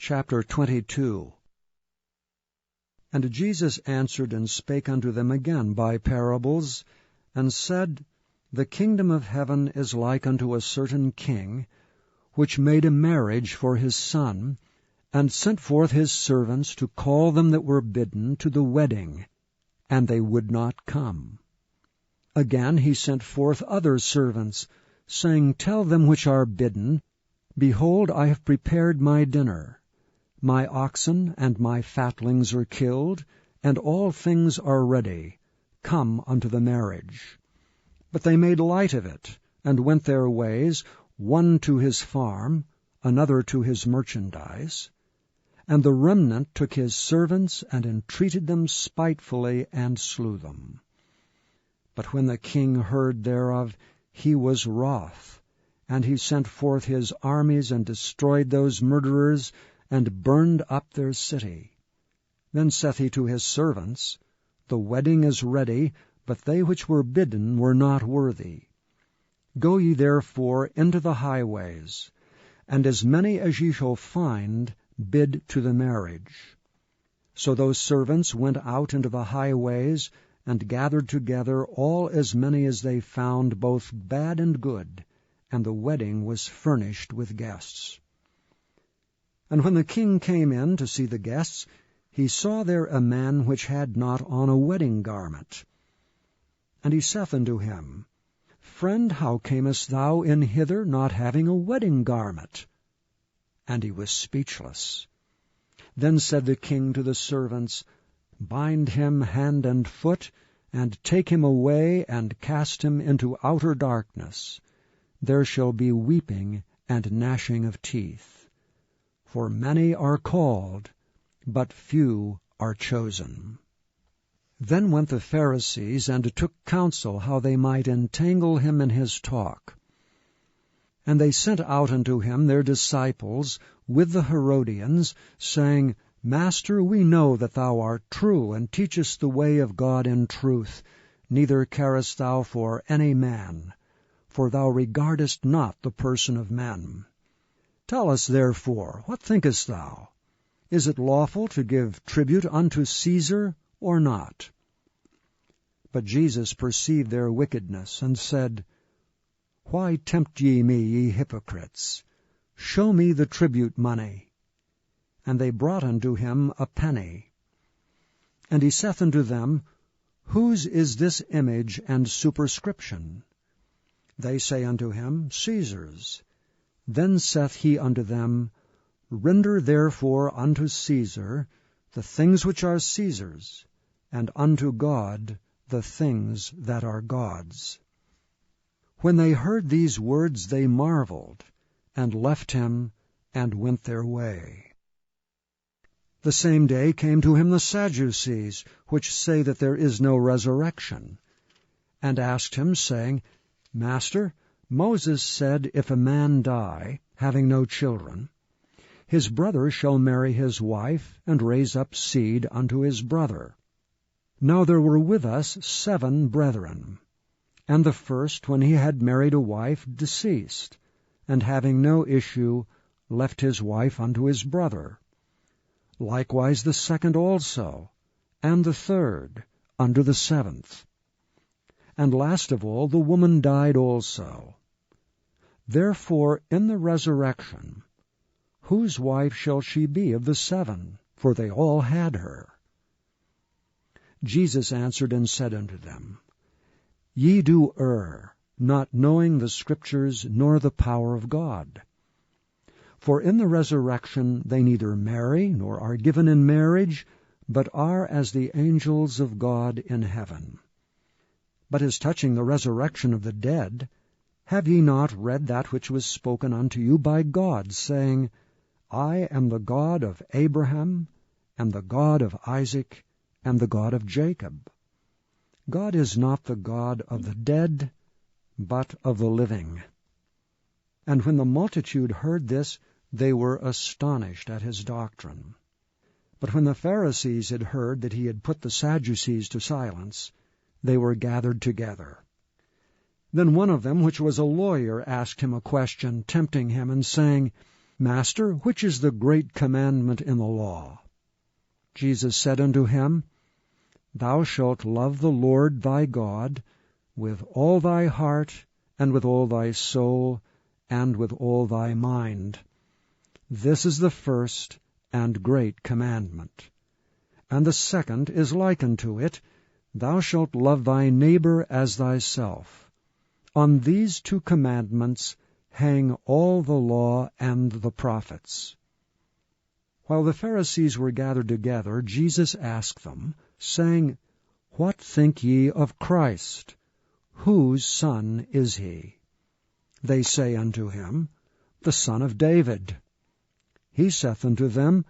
Chapter 22. And Jesus answered and spake unto them again by parables, and said, The kingdom of heaven is like unto a certain king, which made a marriage for his son, and sent forth his servants to call them that were bidden to the wedding, and they would not come. Again he sent forth other servants, saying, Tell them which are bidden, Behold, I have prepared my dinner. My oxen and my fatlings are killed, and all things are ready. Come unto the marriage. But they made light of it, and went their ways, one to his farm, another to his merchandise. And the remnant took his servants, and entreated them spitefully, and slew them. But when the king heard thereof, he was wroth, and he sent forth his armies, and destroyed those murderers, and burned up their city. Then saith he to his servants, The wedding is ready, but they which were bidden were not worthy. Go ye therefore into the highways, and as many as ye shall find, bid to the marriage. So those servants went out into the highways, and gathered together all as many as they found, both bad and good, and the wedding was furnished with guests. And when the king came in to see the guests, he saw there a man which had not on a wedding garment. And he saith unto him, Friend, how camest thou in hither, not having a wedding garment? And he was speechless. Then said the king to the servants, Bind him hand and foot, and take him away, and cast him into outer darkness. There shall be weeping and gnashing of teeth. For many are called, but few are chosen. Then went the Pharisees, and took counsel how they might entangle him in his talk. And they sent out unto him their disciples with the Herodians, saying, Master, we know that thou art true, and teachest the way of God in truth, neither carest thou for any man, for thou regardest not the person of men. Tell us therefore, what thinkest thou? Is it lawful to give tribute unto Caesar, or not? But Jesus perceived their wickedness, and said, Why tempt ye me, ye hypocrites? Show me the tribute money. And they brought unto him a penny. And he saith unto them, Whose is this image and superscription? They say unto him, Caesar's. Then saith he unto them, Render therefore unto Caesar the things which are Caesar's, and unto God the things that are God's. When they heard these words, they marveled, and left him, and went their way. The same day came to him the Sadducees, which say that there is no resurrection, and asked him, saying, Master, Moses said, If a man die, having no children, his brother shall marry his wife, and raise up seed unto his brother. Now there were with us 7 brethren. And the first, when he had married a wife, deceased, and having no issue, left his wife unto his brother. Likewise the second also, and the third, unto the 7th. And last of all the woman died also. Therefore in the resurrection, whose wife shall she be of the 7? For they all had her. Jesus answered and said unto them, Ye do err, not knowing the Scriptures nor the power of God. For in the resurrection they neither marry nor are given in marriage, but are as the angels of God in heaven. But as touching the resurrection of the dead, have ye not read that which was spoken unto you by God, saying, I am the God of Abraham, and the God of Isaac, and the God of Jacob? God is not the God of the dead, but of the living. And when the multitude heard this, they were astonished at his doctrine. But when the Pharisees had heard that he had put the Sadducees to silence, they were gathered together. Then one of them, which was a lawyer, asked him a question, tempting him, and saying, Master, which is the great commandment in the law? Jesus said unto him, Thou shalt love the Lord thy God with all thy heart, and with all thy soul, and with all thy mind. This is the first and great commandment. And the second is like unto it, Thou shalt love thy neighbor as thyself. On these two commandments hang all the law and the prophets. While the Pharisees were gathered together, Jesus asked them, saying, What think ye of Christ? Whose son is he? They say unto him, The son of David. He saith unto them,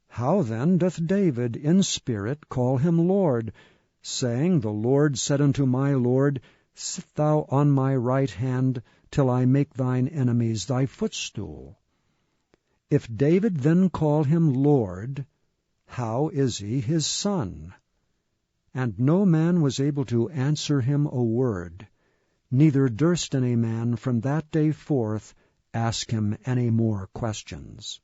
How then doth David in spirit call him Lord, saying, The Lord said unto my Lord, Sit thou on my right hand, till I make thine enemies thy footstool? If David then call him Lord, how is he his son? And no man was able to answer him a word, neither durst any man from that day forth ask him any more questions.